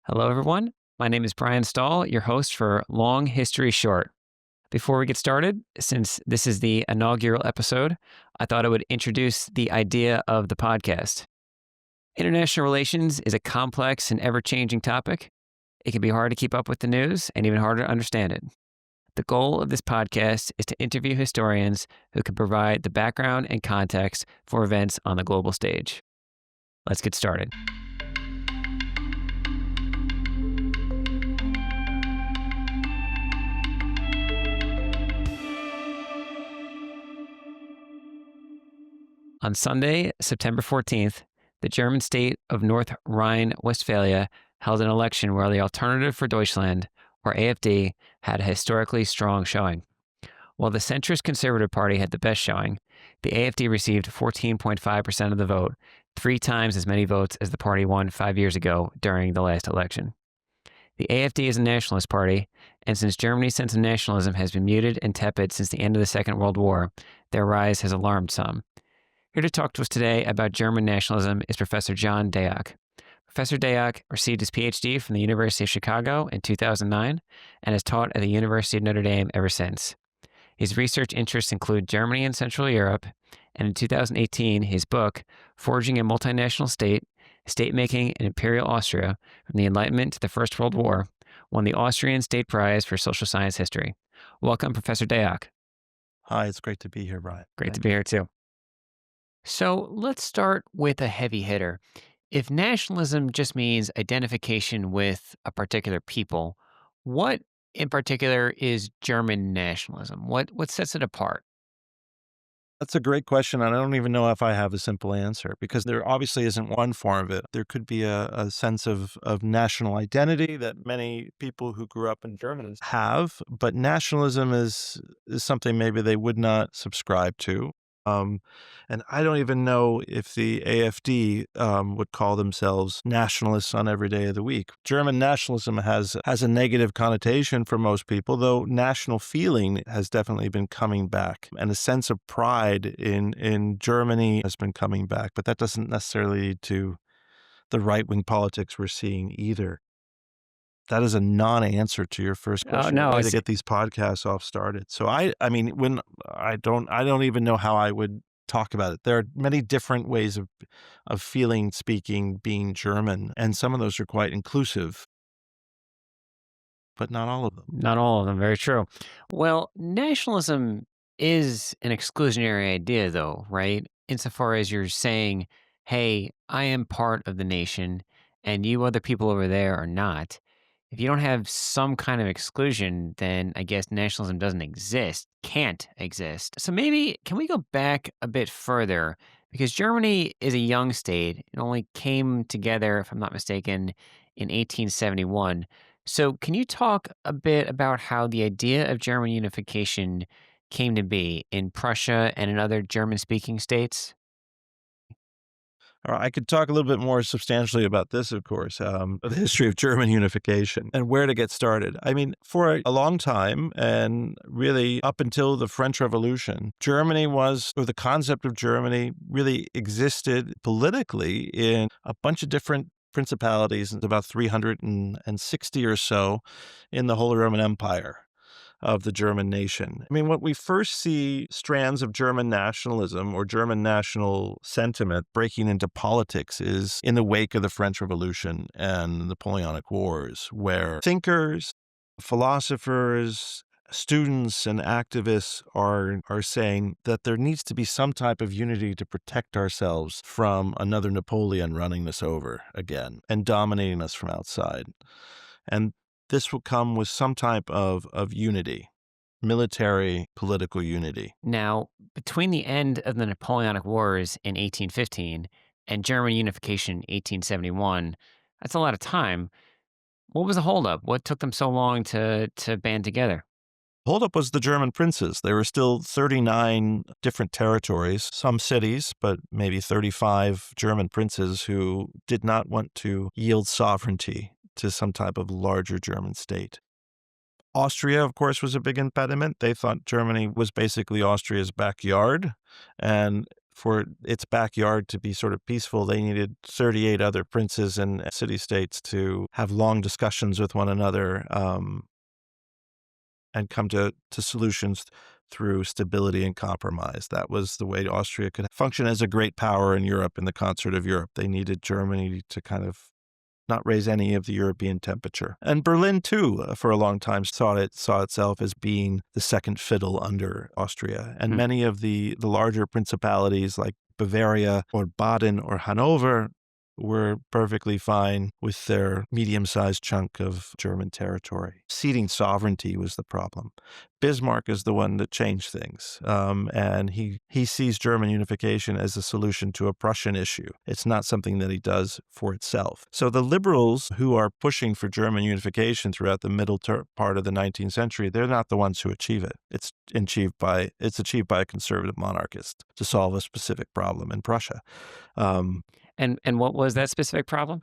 Hello, everyone. My name is Brian Stahl, your host for Long History Short. Before we get started, since this is the inaugural episode, I thought I would introduce the idea of the podcast. International relations is a complex and ever changing topic. It can be hard to keep up with the news and even harder to understand it. The goal of this podcast is to interview historians who can provide the background and context for events on the global stage. Let's get started. On Sunday, September 14th, the German state of North Rhine-Westphalia held an election where the Alternative for Deutschland, or AfD, had a historically strong showing. While the centrist Conservative Party had the best showing, the AfD received 14.5% of the vote, 3 times as many votes as the party won 5 years ago during the last election. The AfD is a nationalist party, and since Germany's sense of nationalism has been muted and tepid since the end of the Second World War, their rise has alarmed some. Here to talk to us today about German nationalism is Professor John Deak. Professor Deak received his PhD from the University of Chicago in 2009 and has taught at the University of Notre Dame ever since. His research interests include Germany and Central Europe, and in 2018, his book, Forging a Multinational State, State-Making in Imperial Austria, From the Enlightenment to the First World War, won the Austrian State Prize for Social Science History. Welcome, Professor Deak. Hi, it's great to be here, Brian. Great to be here, too. So let's start with a heavy hitter. If nationalism just means identification with a particular people, what in particular is German nationalism? What sets it apart? That's a great question, and I don't even know if I have a simple answer because there obviously isn't one form of it. There could be a sense of national identity that many people who grew up in Germany have, but nationalism is something maybe they would not subscribe to. Um, and I don't even know if the AfD would call themselves nationalists on every day of the week. German nationalism has a negative connotation for most people, though national feeling has definitely been coming back, and a sense of pride in Germany has been coming back. But that doesn't necessarily lead to the right-wing politics we're seeing either. That is a non-answer to your first Oh question. no, Way to it's get these podcasts off started. So I mean, when I don't even know how I would talk about it. There are many different ways of feeling, speaking, being German, and some of those are quite inclusive, but not all of them. not all of them, very true. Well, nationalism is an exclusionary idea though, right? Insofar as you're saying, hey, I am part of the nation and you other people over there are not. If you don't have some kind of exclusion, then I guess nationalism doesn't exist, can't exist. So maybe can we go back a bit further? Because Germany is a young state. It only came together, if I'm not mistaken, in 1871. So can you talk a bit about how the idea of German unification came to be in Prussia and in other German speaking states? Or I could talk a little bit more substantially about this, of course, the history of German unification and where to get started. I mean, for a long time, and really up until the French Revolution, the concept of Germany really existed politically in a bunch of different principalities, and about 360 or so in the Holy Roman Empire of the German nation. I mean, what we first see strands of German nationalism or German national sentiment breaking into politics is in the wake of the French Revolution and the Napoleonic Wars, where thinkers, philosophers, students and activists are saying that there needs to be some type of unity to protect ourselves from another Napoleon running us over again and dominating us from outside. And this will come with some type of unity, military, political unity. Now, between the end of the Napoleonic Wars in 1815 and German unification in 1871, that's a lot of time. What was the holdup? What took them so long to band together? Holdup was the German princes. There were still 39 different territories, some cities, but maybe 35 German princes who did not want to yield sovereignty to some type of larger German state. Austria, of course, was a big impediment. They thought Germany was basically Austria's backyard, and for its backyard to be sort of peaceful, they needed 38 other princes and city-states to have long discussions with one another, and come to solutions through stability and compromise. That was the way Austria could function as a great power in Europe, in the concert of Europe. They needed Germany to kind of not raise any of the European temperature. And Berlin, too, for a long time saw itself as being the second fiddle under Austria. And Hmm. many of the larger principalities like Bavaria or Baden or Hanover were perfectly fine with their medium-sized chunk of German territory. Ceding sovereignty was the problem. Bismarck is the one that changed things, and he sees German unification as a solution to a Prussian issue. It's not something that he does for itself. So the liberals who are pushing for German unification throughout the middle part of the 19th century, they're not the ones who achieve it. It's achieved by a conservative monarchist to solve a specific problem in Prussia. Um, And what was that specific problem?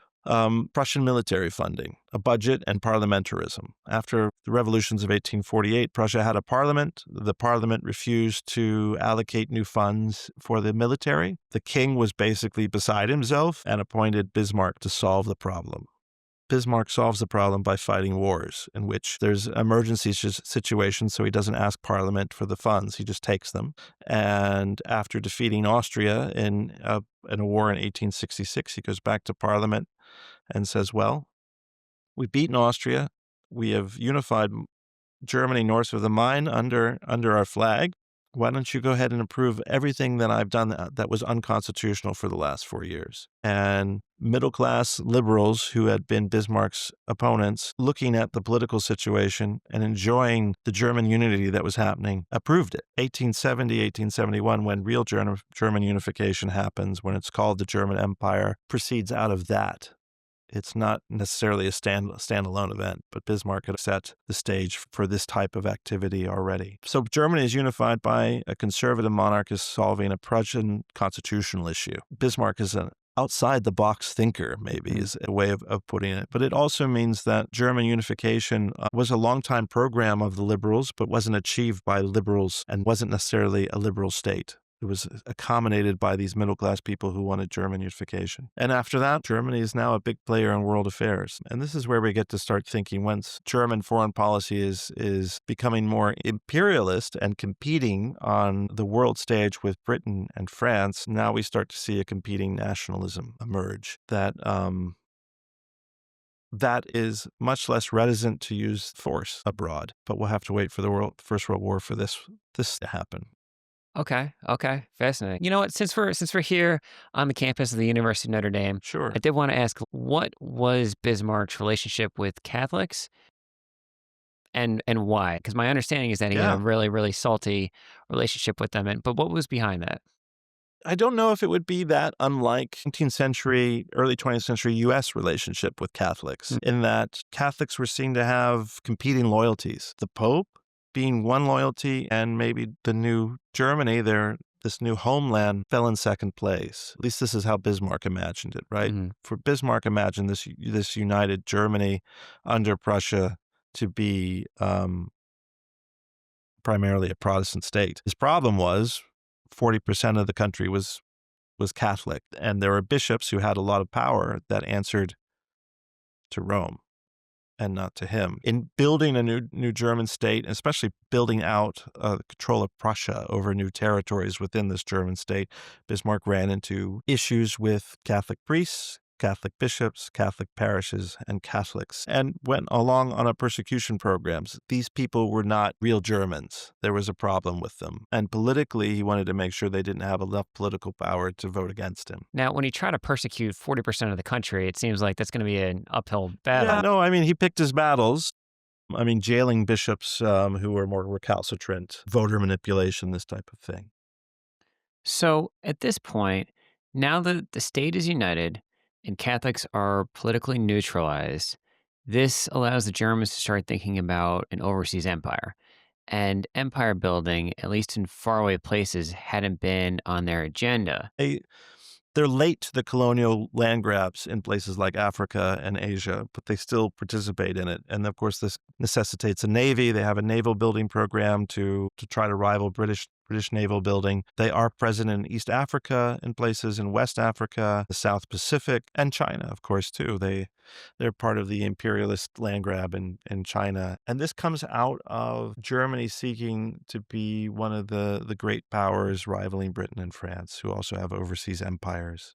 Prussian military funding, a budget, and parliamentarism. After the revolutions of 1848, Prussia had a parliament. The parliament refused to allocate new funds for the military. The king was basically beside himself and appointed Bismarck to solve the problem. Bismarck solves the problem by fighting wars in which there's emergency situations, so he doesn't ask Parliament for the funds. He just takes them. And after defeating Austria in a war in 1866, he goes back to Parliament and says, well, we've beaten Austria. We have unified Germany north of the Main under our flag. Why don't you go ahead and approve everything that I've done that was unconstitutional for the last 4 years? And middle-class liberals who had been Bismarck's opponents, looking at the political situation and enjoying the German unity that was happening, approved it. 1870, 1871, when real German unification happens, when it's called the German Empire, proceeds out of that. It's not necessarily a standalone event, but Bismarck had set the stage for this type of activity already. So Germany is unified by a conservative monarchist solving a Prussian constitutional issue. Bismarck is an outside-the-box thinker, maybe, is a way of putting it. But it also means that German unification was a long-time program of the liberals, but wasn't achieved by liberals and wasn't necessarily a liberal state. It was accommodated by these middle-class people who wanted German unification. And after that, Germany is now a big player in world affairs. And this is where we get to start thinking, once German foreign policy is becoming more imperialist and competing on the world stage with Britain and France, now we start to see a competing nationalism emerge that is much less reticent to use force abroad. But we'll have to wait for the First World War for this to happen. Okay. Okay. Fascinating. You know what? Since we're here on the campus of the University of Notre Dame, Sure. I did want to ask, what was Bismarck's relationship with Catholics, and why? Because my understanding is that he had a Yeah. really, really salty relationship with them. But what was behind that? I don't know if it would be that unlike 19th century, early 20th century U.S. relationship with Catholics, Mm. in that Catholics were seen to have competing loyalties. The Pope being one loyalty, and maybe the new Germany, this new homeland, fell in second place. At least this is how Bismarck imagined it, right? Mhm. For Bismarck imagined this united Germany under Prussia to be primarily a Protestant state. His problem was 40% of the country was Catholic, and there were bishops who had a lot of power that answered to Rome and not to him. In building a new German state, especially building out the control of Prussia over new territories within this German state, Bismarck ran into issues with Catholic priests, Catholic bishops, Catholic parishes, and Catholics, and went along on a persecution programs. These people were not real Germans. There was a problem with them. And politically, he wanted to make sure they didn't have enough political power to vote against him. Now, when you try to persecute 40% of the country, it seems like that's going to be an uphill Yeah, battle. no, I mean, he picked his battles. I mean, jailing bishops who were more recalcitrant, voter manipulation, this type of thing. So at this point, now that the state is united and Catholics are politically neutralized, this allows the Germans to start thinking about an overseas empire. And empire building, at least in faraway places, hadn't been on their agenda. They're late to the colonial land grabs in places like Africa and Asia, but they still participate in it. And of course, this necessitates a navy. They have a naval building program to try to rival British British naval building. They are present in East Africa, in places in West Africa, the South Pacific, and China, of course, too. They're part of the imperialist land grab in China. And this comes out of Germany seeking to be one of the great powers rivaling Britain and France, who also have overseas empires.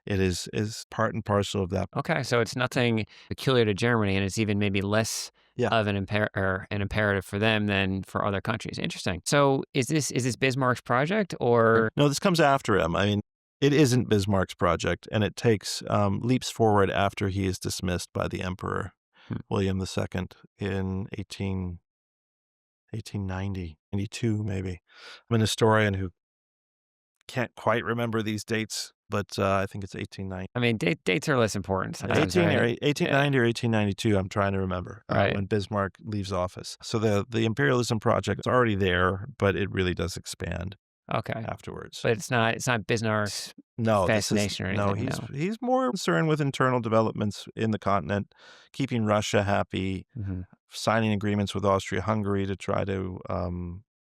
It is part and parcel of that. Okay, so it's nothing peculiar to Germany, and it's even maybe less Yeah. of an imperative for them than for other countries. Interesting. So is this Bismarck's project or No, this comes after him. I mean, it isn't Bismarck's project, and it takes leaps forward after he is dismissed by the Emperor Hmm. William II in 1890, 92 maybe. I'm an historian who can't quite remember these dates, but I think it's 1890. I mean, dates are less important sometimes, 18 or right? Yeah, 1890 or 1892, I'm trying to remember, right. when Bismarck leaves office. So the imperialism project is already there, but it really does expand Okay. afterwards. But it's not Bismarck's No, this is fascination or no, anything, no. he's more concerned with internal developments in the continent, keeping Russia happy, Mhm. signing agreements with Austria-Hungary to try to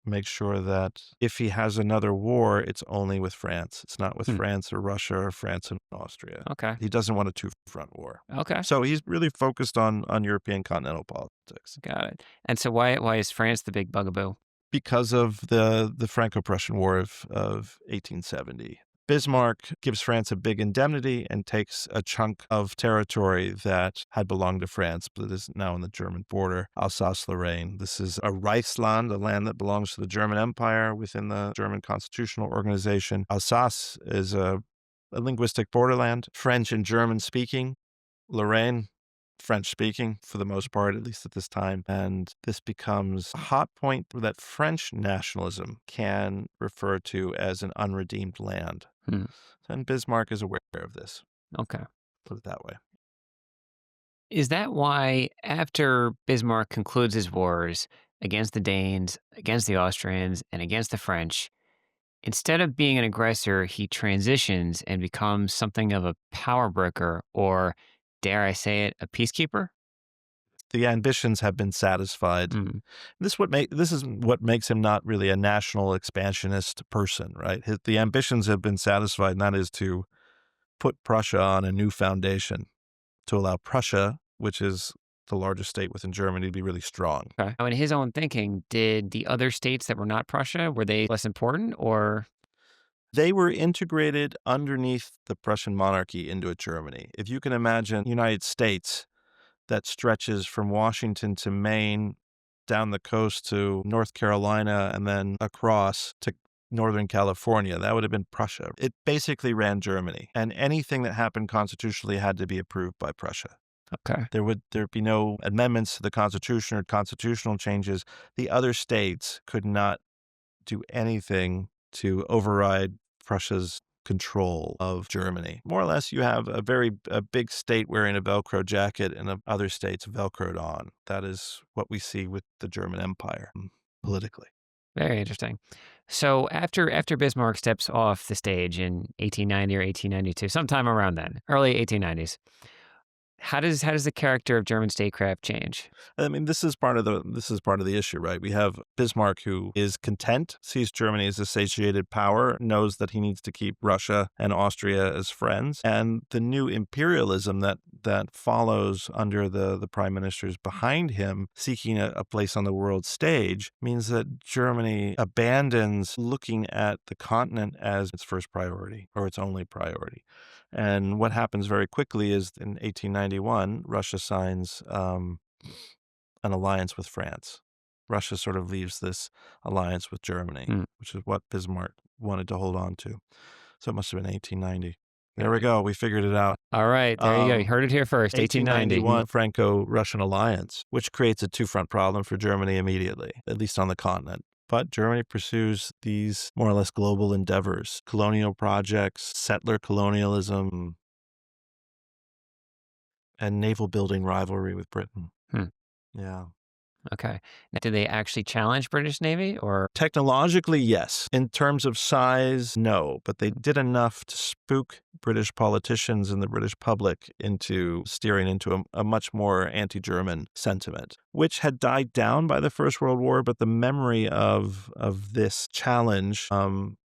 make sure that if he has another war, it's only with France. It's not with Hmm. France or Russia or France and Austria. Okay. He doesn't want a two-front war. Okay. So he's really focused on European continental politics Got it. And so why is France the big bugaboo? because of the Franco-Prussian War of 1870. Bismarck gives France a big indemnity and takes a chunk of territory that had belonged to France, but is now on the German border, Alsace-Lorraine. This is a Reichsland, a land that belongs to the German Empire within the German constitutional organization. Alsace is a linguistic borderland, French and German speaking. Lorraine, French speaking for the most part, at least at this time. And this becomes a hot point that French nationalism can refer to as an unredeemed land. Hmm. And Bismarck is aware of this, Okay. put it that way. Is that why after Bismarck concludes his wars against the Danes, against the Austrians, and against the French, instead of being an aggressor, he transitions and becomes something of a power broker or, dare I say it, a peacekeeper? The ambitions have been satisfied. Mm, This is what makes him not really a national expansionist person, right? The ambitions have been satisfied, and that is to put Prussia on a new foundation, to allow Prussia, which is the largest state within Germany, to be really strong. okay. Now, in his own thinking, did the other states that were not Prussia, were they less important or? They were integrated underneath the Prussian monarchy into a Germany. If you can imagine United States that stretches from Washington to Maine, down the coast to North Carolina, and then across to Northern California, that would have been Prussia. It basically ran Germany, and anything that happened constitutionally had to be approved by Prussia. Okay. There'd be no amendments to the Constitution or constitutional changes. The other states could not do anything to override Prussia's control of Germany. More or less, you have a big state wearing a Velcro jacket and other states Velcroed on. That is what we see with the German Empire politically. Very interesting. So after Bismarck steps off the stage in 1890 or 1892, sometime around then, early 1890s, how does the character of German statecraft change? I mean, this is part of the issue, right? We have Bismarck, who is content, sees Germany as a satiated power, knows that he needs to keep Russia and Austria as friends, and the new imperialism that follows under the prime ministers behind him, seeking a place on the world stage, means that Germany abandons looking at the continent as its first priority or its only priority. And what happens very quickly is in 1891, Russia signs an alliance with France. Russia sort of leaves this alliance with Germany, Hmm, which is what Bismarck wanted to hold on to. So it must have been 1890. There got we it. go. We figured it out. All right, there you go. You heard it here first, 1890. 1891 Franco-Russian alliance, which creates a two-front problem for Germany immediately, at least on the continent. But Germany pursues these more or less global endeavors, colonial projects, settler colonialism, and naval building rivalry with Britain. Hmm. Yeah. Okay. Now, did they actually challenge British Navy or? Technologically, yes. In terms of size, no. But they did enough to spook British politicians and the British public into steering into a much more anti-German sentiment, which had died down by the First World War. But the memory of this challenge,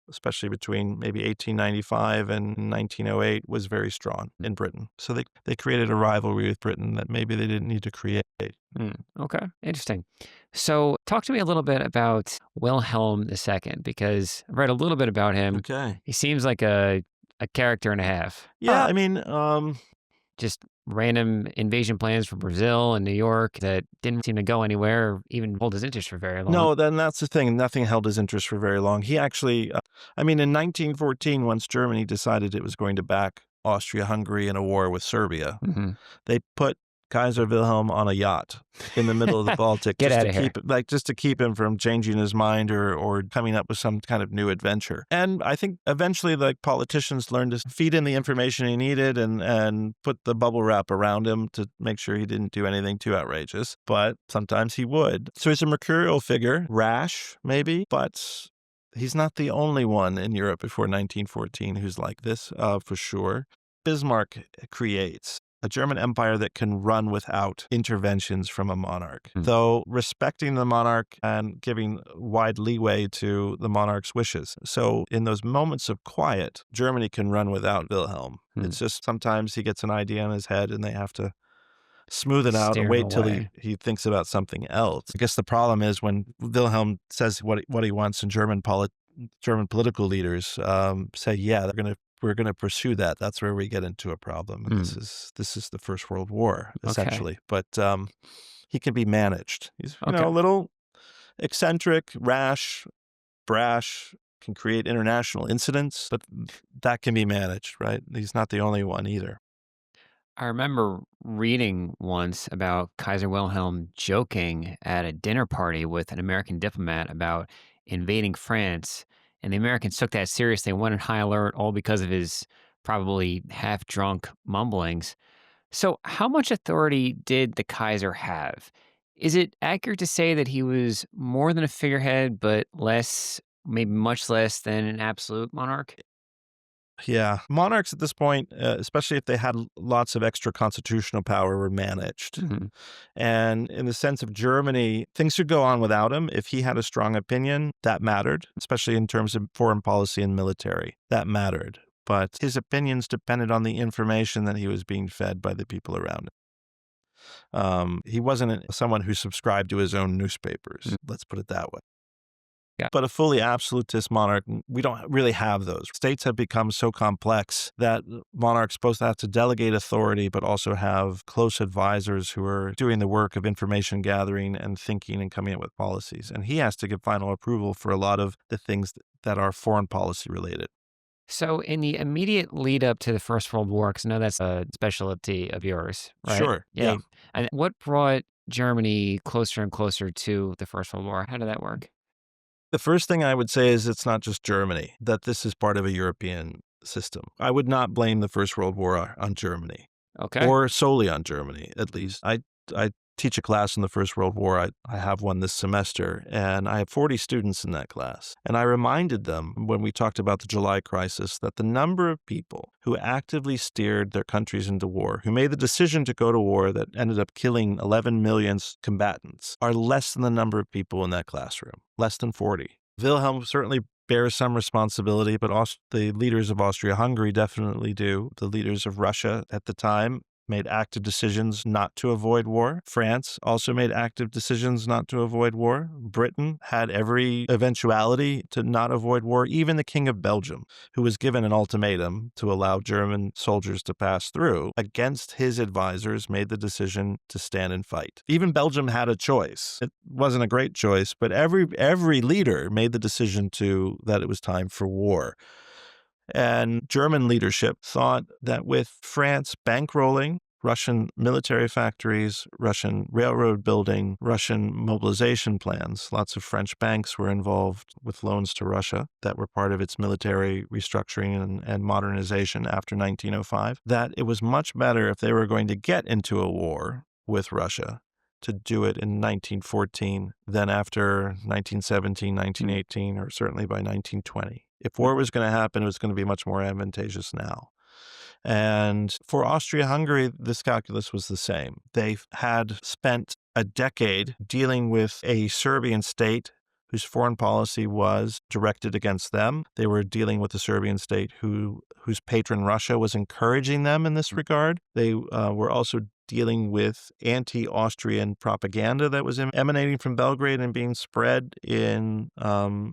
especially between maybe 1895 and 1908, was very strong in Britain. So they created a rivalry with Britain that maybe they didn't need to create. Okay, interesting. So, talk to me a little bit about Wilhelm II because I read a little bit about him. Okay. He seems like a character and a half. Yeah, I mean, Just random invasion plans for Brazil and New York that didn't seem to go anywhere or even hold his interest for very long. no, then that's the thing. Nothing held his interest for very long. He actually, I mean, in 1914, once Germany decided it was going to back Austria-Hungary in a war with Serbia, Hmm. they put Kaiser Wilhelm on a yacht in the middle of the Baltic Get just out to of here. just to keep him from changing his mind or coming up with some kind of new adventure. And I think eventually like politicians learned to feed in the information he needed and put the bubble wrap around him to make sure he didn't do anything too outrageous. But sometimes he would. So he's a mercurial figure, rash maybe, but he's not the only one in Europe before 1914 who's like this, for sure. Bismarck creates a German empire that can run without interventions from a monarch, though respecting the monarch and giving wide leeway to the monarch's wishes. So in those moments of quiet, Germany can run without Wilhelm. It's just sometimes he gets an idea in his head and they have to smooth it out and Steer him wait till away. he thinks about something else. I guess the problem is when Wilhelm says what he wants and German political leaders say, yeah, we're gonna pursue that. That's where we get into a problem. And this is the First World War Okay. essentially. But he can be managed. He's Okay. a little eccentric, rash, brash, can create international incidents, but that can be managed, right? He's not the only one either. I remember reading once about Kaiser Wilhelm joking at a dinner party with an American diplomat about invading France, and the Americans took that seriously and went on high alert, all because of his probably half drunk mumblings. So, how much authority did the Kaiser have? Is it accurate to say that he was more than a figurehead, but less, maybe much less than an absolute monarch? Yeah. Monarchs at this point, especially if they had lots of extra constitutional power, were managed. Hmm. And in the sense of Germany, things could go on without him. If he had a strong opinion, that mattered, especially in terms of foreign policy and military. That mattered. But his opinions depended on the information that he was being fed by the people around him. He wasn't someone who subscribed to his own newspapers. Let's put it that way. Yeah. But a fully absolutist monarch, we don't really have those. States have become so complex that monarchs both have to delegate authority, but also have close advisors who are doing the work of information gathering and thinking and coming up with policies. And he has to give final approval for a lot of the things that are foreign policy related. So, in the immediate lead up to the First World War, because I know that's a specialty of yours, right? Sure. Yeah. Yeah. And what brought Germany closer and closer to the First World War? How did that work? The first thing I would say is it's not just Germany, that this is part of a European system. I would not blame the First World War on Germany. Okay. Or solely on Germany, at least. I teach a class in the First World War. I have one this semester, and I have 40 students in that class. And I reminded them when we talked about the July crisis that the number of people who actively steered their countries into war, who made the decision to go to war that ended up killing 11 million combatants, are less than the number of people in that classroom, less than 40. Wilhelm certainly bears some responsibility, but also the leaders of Austria-Hungary definitely do. The leaders of Russia at the time made active decisions not to avoid war. France also made active decisions not to avoid war. Britain had every eventuality to not avoid war. Even the King of Belgium, who was given an ultimatum to allow German soldiers to pass through, against his advisors, made the decision to stand and fight. Even Belgium had a choice. It wasn't a great choice, but every leader made the decision that it was time for war. And German leadership thought that with France bankrolling Russian military factories, Russian railroad building, Russian mobilization plans, lots of French banks were involved with loans to Russia that were part of its military restructuring and modernization after 1905, that it was much better if they were going to get into a war with Russia to do it in 1914 than after 1917, Mm. 1918, or certainly by 1920. If war was going to happen, it was going to be much more advantageous now. And for Austria-Hungary, this calculus was the same. They had spent a decade dealing with a Serbian state whose foreign policy was directed against them. They were dealing with a Serbian state whose patron Russia was encouraging them in this regard. They were also dealing with anti-Austrian propaganda that was emanating from Belgrade and being spread in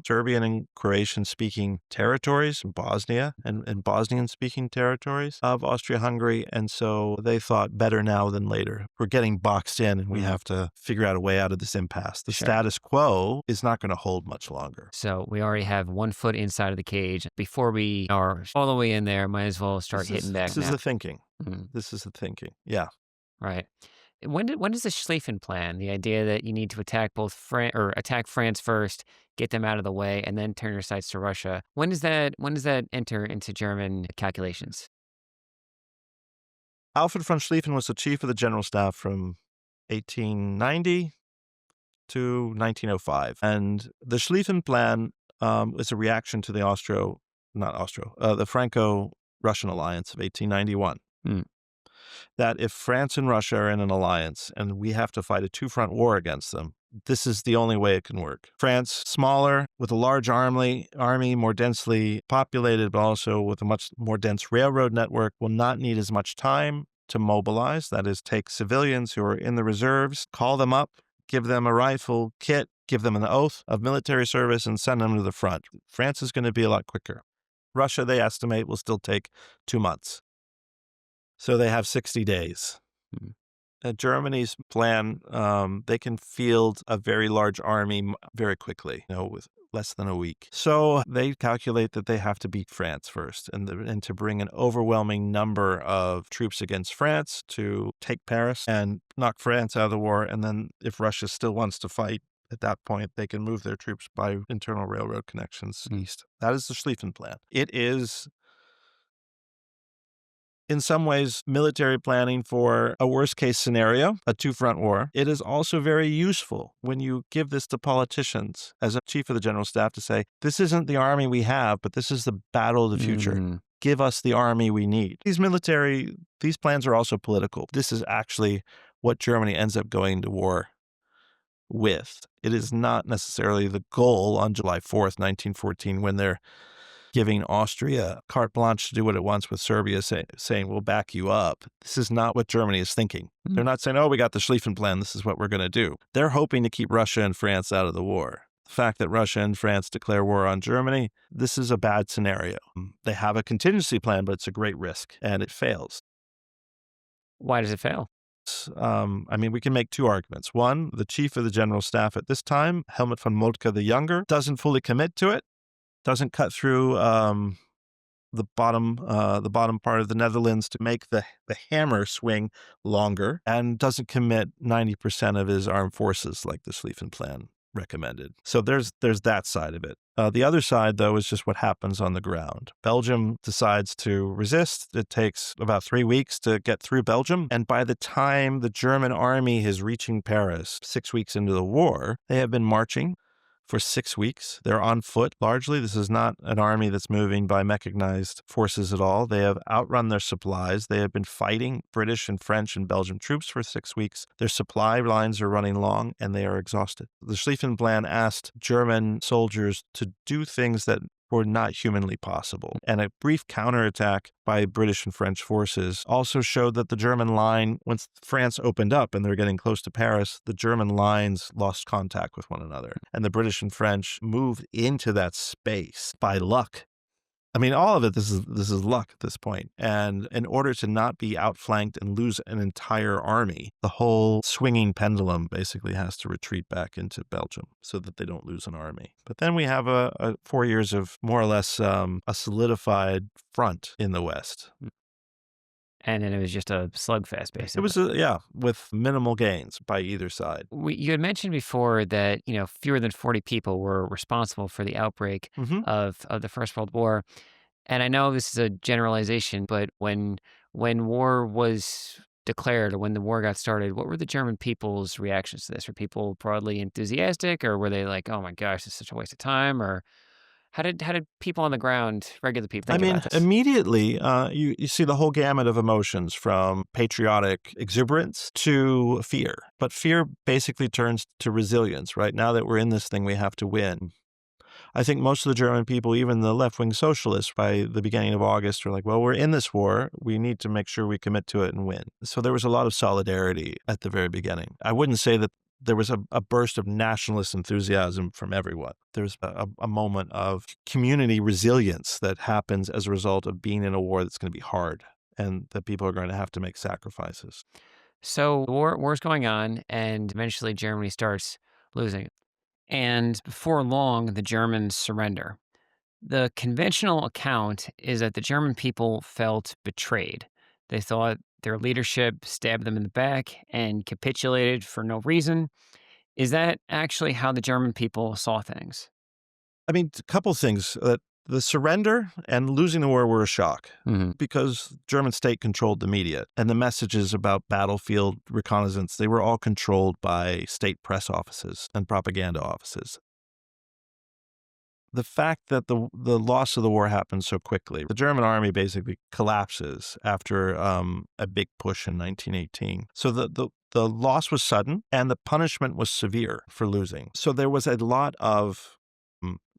Serbian and Croatian-speaking territories, Bosnia and Bosnian-speaking territories of Austria-Hungary. And so they thought better now than later. We're getting boxed in and we have to figure out a way out of this impasse. The status quo is not going to hold much longer. So we already have 1 foot inside of the cage. Before we are all the way in there, might as well start hitting back This is now. the thinking. Mhm. This is the thinking. Yeah. Right. When does the Schlieffen plan, the idea that you need to attack attack France first, get them out of the way, and then turn your sights to Russia? When does that enter into German calculations? Alfred von Schlieffen was the chief of the general staff from 1890 to 1905. And the Schlieffen Plan is a reaction to the Franco-Russian alliance of 1891. Mm. That if France and Russia are in an alliance and we have to fight a two-front war against them, this is the only way it can work. France, smaller, with a large army, more densely populated, but also with a much more dense railroad network, will not need as much time to mobilize. That is, take civilians who are in the reserves, call them up, give them a rifle, kit, give them an oath of military service, and send them to the front. France is going to be a lot quicker. Russia, they estimate, will still take 2 months. So they have 60 days. Mm. Germany's plan, they can field a very large army very quickly, with less than a week. So they calculate that they have to beat France first and to bring an overwhelming number of troops against France to take Paris and knock France out of the war. And then if Russia still wants to fight, at that point, they can move their troops by internal railroad connections east. That is the Schlieffen Plan. It is, in some ways, military planning for a worst-case scenario, a two-front war. It is also very useful when you give this to politicians as a chief of the general staff to say, this isn't the army we have, but this is the battle of the future. Give us the army we need. These plans are also political. This is actually what Germany ends up going to war with. It is not necessarily the goal on July 4th, 1914, when they're giving Austria carte blanche to do what it wants with Serbia, saying, we'll back you up. This is not what Germany is thinking. They're not saying, oh, we got the Schlieffen Plan, this is what we're going to do. They're hoping to keep Russia and France out of the war. The fact that Russia and France declare war on Germany, this is a bad scenario. They have a contingency plan, but it's a great risk, and it fails. Why does it fail? We can make two arguments. One, the chief of the general staff at this time, Helmut von Moltke the Younger, doesn't fully commit to it. Doesn't cut through the bottom part of the Netherlands to make the hammer swing longer, and doesn't commit 90% of his armed forces like the Schlieffen Plan recommended. So there's that side of it. The other side, though, is just what happens on the ground. Belgium decides to resist. It takes about 3 weeks to get through Belgium. And by the time the German army is reaching Paris 6 weeks into the war, they have been marching for 6 weeks. They're on foot largely. This is not an army that's moving by mechanized forces at all. They have outrun their supplies. They have been fighting British and French and Belgian troops for 6 weeks. Their supply lines are running long and they are exhausted. The Schlieffen Plan asked German soldiers to do things that were not humanly possible. And a brief counterattack by British and French forces also showed that the German line, once France opened up and they're getting close to Paris, the German lines lost contact with one another. And the British and French moved into that space by luck. All of it, this is luck at this point. And in order to not be outflanked and lose an entire army, the whole swinging pendulum basically has to retreat back into Belgium so that they don't lose an army. But then we have a 4 years of more or less a solidified front in the West. And then it was just a slugfest, basically. It was, with minimal gains by either side. You had mentioned before that, fewer than 40 people were responsible for the outbreak of the First World War. And I know this is a generalization, but when war was declared or when the war got started, what were the German people's reactions to this? Were people broadly enthusiastic, or were they like, "Oh my gosh, it's such a waste of time"? Or how did people on the ground, regular people, I think mean, about this? immediately, you see the whole gamut of emotions from patriotic exuberance to fear. But fear basically turns to resilience, right? Now that we're in this thing, we have to win. I think most of the German people, even the left-wing socialists, by the beginning of August, were like, well, we're in this war. We need to make sure we commit to it and win. So there was a lot of solidarity at the very beginning. I wouldn't say that there was a burst of nationalist enthusiasm from everyone. There's a moment of community resilience that happens as a result of being in a war that's going to be hard and that people are going to have to make sacrifices. So war's going on, and eventually Germany starts losing. And before long, the Germans surrender. The conventional account is that the German people felt betrayed. They thought their leadership stabbed them in the back and capitulated for no reason. Is that actually how the German people saw things? I mean, a couple things. The surrender and losing the war were a shock Hmm. because German state controlled the media and the messages about battlefield reconnaissance, they were all controlled by state press offices and propaganda offices. The fact that the loss of the war happened so quickly, the German army basically collapses after a big push in 1918. So the loss was sudden and the punishment was severe for losing. So there was a lot of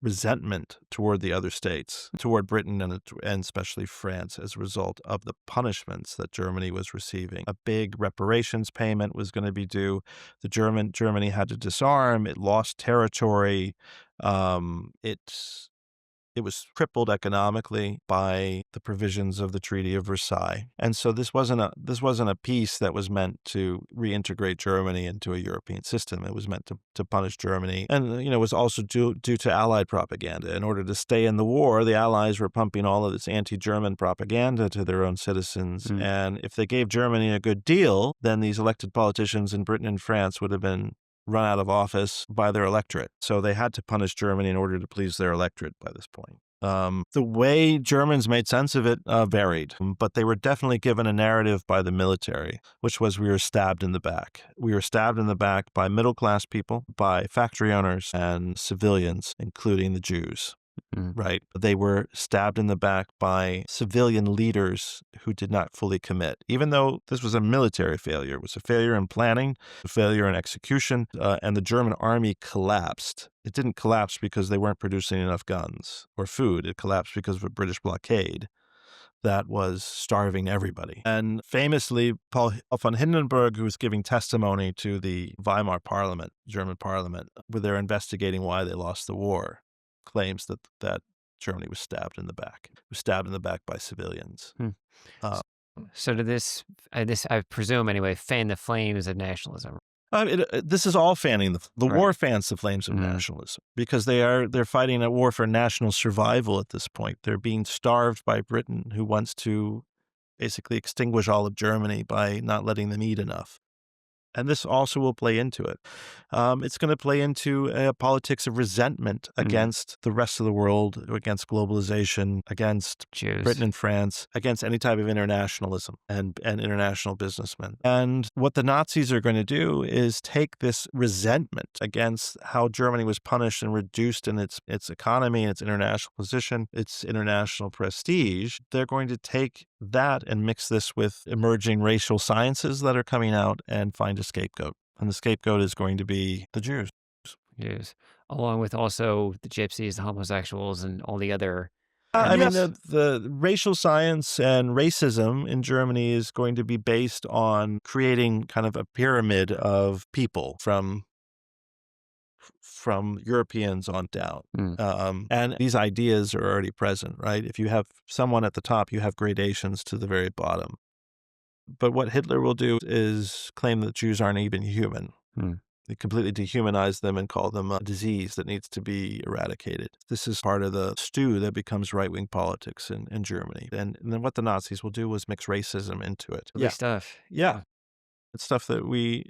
resentment toward the other states, toward Britain and especially France as a result of the punishments that Germany was receiving. A big reparations payment was going to be due. Germany had to disarm. It lost territory. Um, it it was crippled economically by the provisions of the Treaty of Versailles. And so this wasn't a peace that was meant to reintegrate Germany into a European system. It was meant to punish Germany. And, it was also due to Allied propaganda. In order to stay in the war, the Allies were pumping all of this anti-German propaganda to their own citizens. Mm. And if they gave Germany a good deal, then these elected politicians in Britain and France would have been run out of office by their electorate. So they had to punish Germany in order to please their electorate by this point. The way Germans made sense of it varied, but they were definitely given a narrative by the military, which was we were stabbed in the back. We were stabbed in the back by middle-class people, by factory owners, and civilians, including the Jews. Mm. Right. They were stabbed in the back by civilian leaders who did not fully commit. Even though this was a military failure, it was a failure in planning, a failure in execution, and the German army collapsed. It didn't collapse because they weren't producing enough guns or food. It collapsed because of a British blockade that was starving everybody. And famously, Paul von Hindenburg, who was giving testimony to the Weimar Parliament, German Parliament, where they're investigating why they lost the war, claims that Germany was stabbed in the back. It was stabbed in the back by civilians. Hmm. Uh, So did this, I presume anyway, fan the flames of nationalism? this is all fanning the Right. war fans the flames of Mhm. nationalism because they're fighting a war for national survival at this point. They're being starved by Britain, who wants to basically extinguish all of Germany by not letting them eat enough. And this also will play into it. It's going to play into a politics of resentment Mm. against the rest of the world, against globalization, against Jews. Britain and France, against any type of internationalism and international businessmen. And what the Nazis are going to do is take this resentment against how Germany was punished and reduced in its economy and its international position, its international prestige. They're going to take that and mix this with emerging racial sciences that are coming out and find a scapegoat. And the scapegoat is going to be the Jews. Jews, along with also the gypsies, the homosexuals, and all the other I mean, enemies. the racial science and racism in Germany is going to be based on creating kind of a pyramid of people from Europeans on down. Mm. And these ideas are already present, right? If you have someone at the top, you have gradations to the very bottom. But what Hitler will do is claim that Jews aren't even human. Mm. They completely dehumanize them and call them a disease that needs to be eradicated. This is part of the stew that becomes right-wing politics in Germany. And then what the Nazis will do is mix racism into it. Ugly stuff. Yeah. It's stuff that we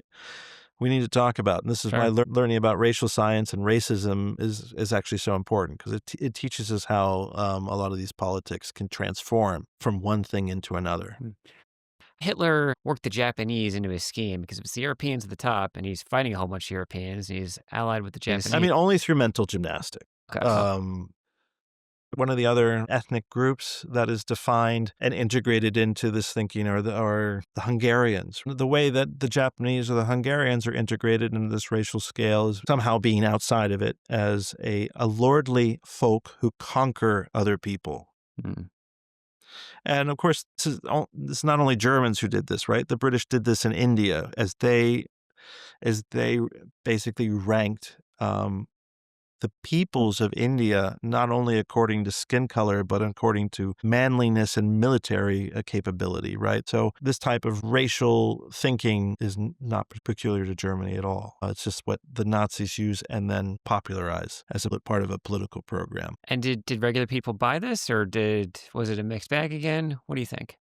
need to talk about. And this is why Sure. learning about racial science and racism is actually so important because it teaches us how a lot of these politics can transform from one thing into another. Mm. Hitler worked the Japanese into his scheme because it was the Europeans at the top, and he's fighting a whole bunch of Europeans, and he's allied with the I Japanese. mean, only through mental gymnastics. Okay. Um, One of the other ethnic groups that is defined and integrated into this thinking are the Hungarians. The way that the Japanese or the Hungarians are integrated into this racial scale is somehow being outside of it as a lordly folk who conquer other people. Mm. And of course, this is not only Germans who did this, right? The British did this in India as they basically ranked the peoples of India, not only according to skin color, but according to manliness and military capability, right? So this type of racial thinking is not peculiar to Germany at all. It's just what the Nazis use and then popularize as a part of a political program. And did regular people buy this, or was it a mixed bag again? What do you think?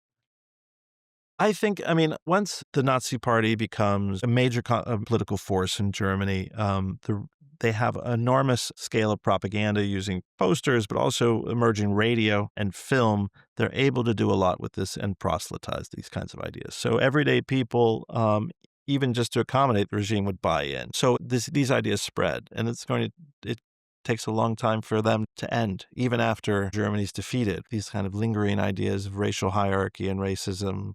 I mean, once the Nazi Party becomes a major political force in Germany, they have an enormous scale of propaganda using posters, but also emerging radio and film. They're able to do a lot with this and proselytize these kinds of ideas. So everyday people, even just to accommodate the regime, would buy in. So these ideas spread, and it takes a long time for them to end, even after Germany's defeated. These kind of lingering ideas of racial hierarchy and racism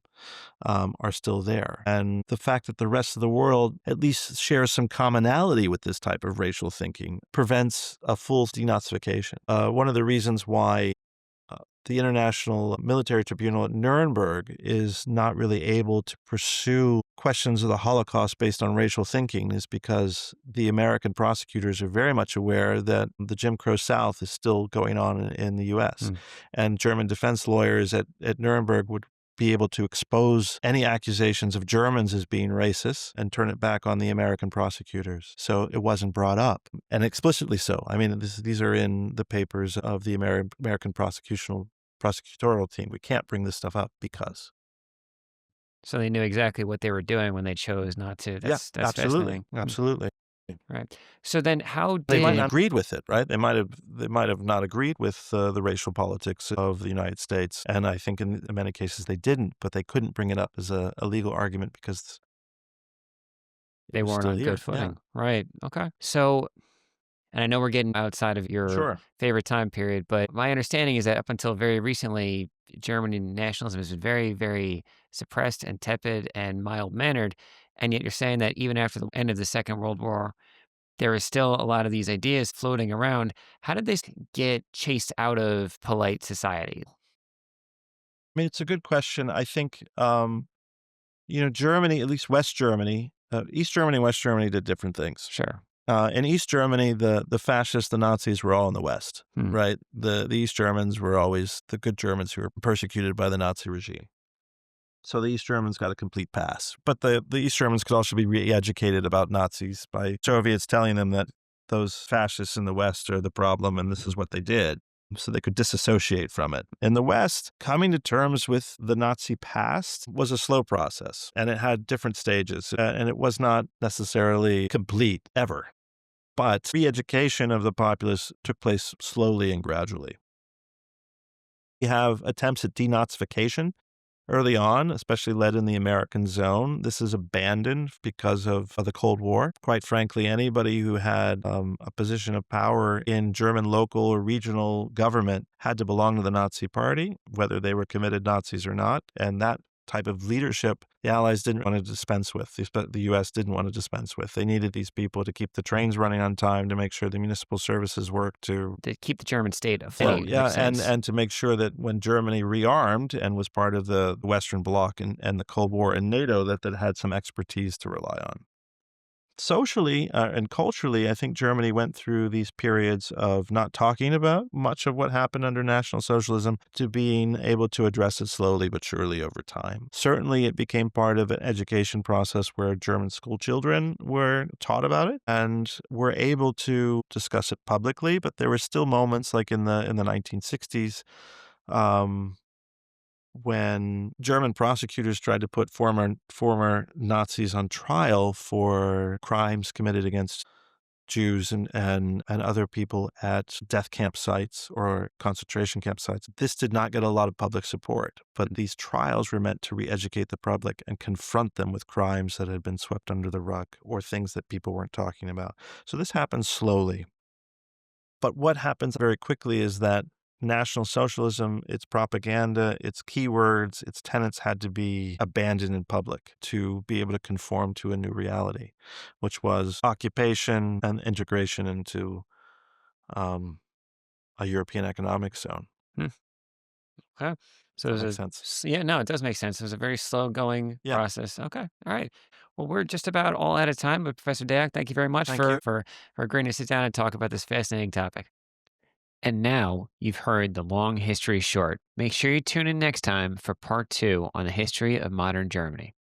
are still there. And the fact that the rest of the world at least shares some commonality with this type of racial thinking prevents a full denazification. One of the reasons why the International Military Tribunal at Nuremberg is not really able to pursue questions of the Holocaust based on racial thinking is because the American prosecutors are very much aware that the Jim Crow South is still going on in the U.S. Mm. And German defense lawyers at Nuremberg would be able to expose any accusations of Germans as being racist and turn it back on the American prosecutors. So it wasn't brought up, and explicitly so. I mean, these are in the papers of the American prosecutorial team. We can't bring this stuff up because. So they knew exactly what they were doing when they chose not to. Yeah, That's absolutely, fascinating. absolutely. Right. So then how They might did not agreed with it, right? They might have not agreed with the racial politics of the United States, and I think in many cases they didn't, but they couldn't bring it up as a legal argument because it they was weren't still on good here. Yeah, footing? Right. Okay. So, and I know we're getting outside of your sure. favorite time period, but my understanding is that up until very recently, German nationalism has been very, very suppressed and tepid and mild-mannered. And yet you're saying that even after the end of the Second World War, there is still a lot of these ideas floating around. How did they get chased out of polite society? I mean, it's a good question. I think Germany, at least West Germany, East Germany and West Germany did different things. Sure. In East Germany, the fascists, the Nazis were all in the West, Hmm. right? The East Germans were always the good Germans who were persecuted by the Nazi regime. So the East Germans got a complete pass. But the East Germans could also be re-educated about Nazis by Soviets telling them that those fascists in the West are the problem and this is what they did. So they could disassociate from it. In the West, coming to terms with the Nazi past was a slow process, and it had different stages, and it was not necessarily complete ever. But re-education of the populace took place slowly and gradually. You have attempts at denazification early on, especially led in the American zone. This is abandoned because of the Cold War. Quite frankly, anybody who had a position of power in German local or regional government had to belong to the Nazi Party, whether they were committed Nazis or not. And that type of leadership the Allies didn't want to dispense with. The U.S. didn't want to dispense with. They needed these people to keep the trains running on time, to make sure the municipal services worked, to To keep the German state and afloat, yeah, makes sense. and to make sure that when Germany rearmed and was part of the Western Bloc and the Cold War and NATO, that had some expertise to rely on. Socially and culturally, I think Germany went through these periods of not talking about much of what happened under National Socialism to being able to address it slowly but surely over time. Certainly, it became part of an education process where German school children were taught about it and were able to discuss it publicly, but there were still moments like in the 1960s um, when German prosecutors tried to put former Nazis on trial for crimes committed against Jews and other people at death camp sites or concentration camp sites. This did not get a lot of public support, but these trials were meant to re-educate the public and confront them with crimes that had been swept under the rug or things that people weren't talking about. So this happens slowly. But what happens very quickly is that National Socialism, its propaganda, its keywords, its tenets had to be abandoned in public to be able to conform to a new reality, which was occupation and integration into um, a European economic zone. Hmm. Okay. So If that there's makes sense. yeah, no, it does make sense. It was a very slow going Yeah. process. Okay. All right. Well, we're just about all out of time, but Professor Dack, thank you very much Thank you. for agreeing to sit down and talk about this fascinating topic. And now you've heard the long history short. Make sure you tune in next time for part two on the history of modern Germany.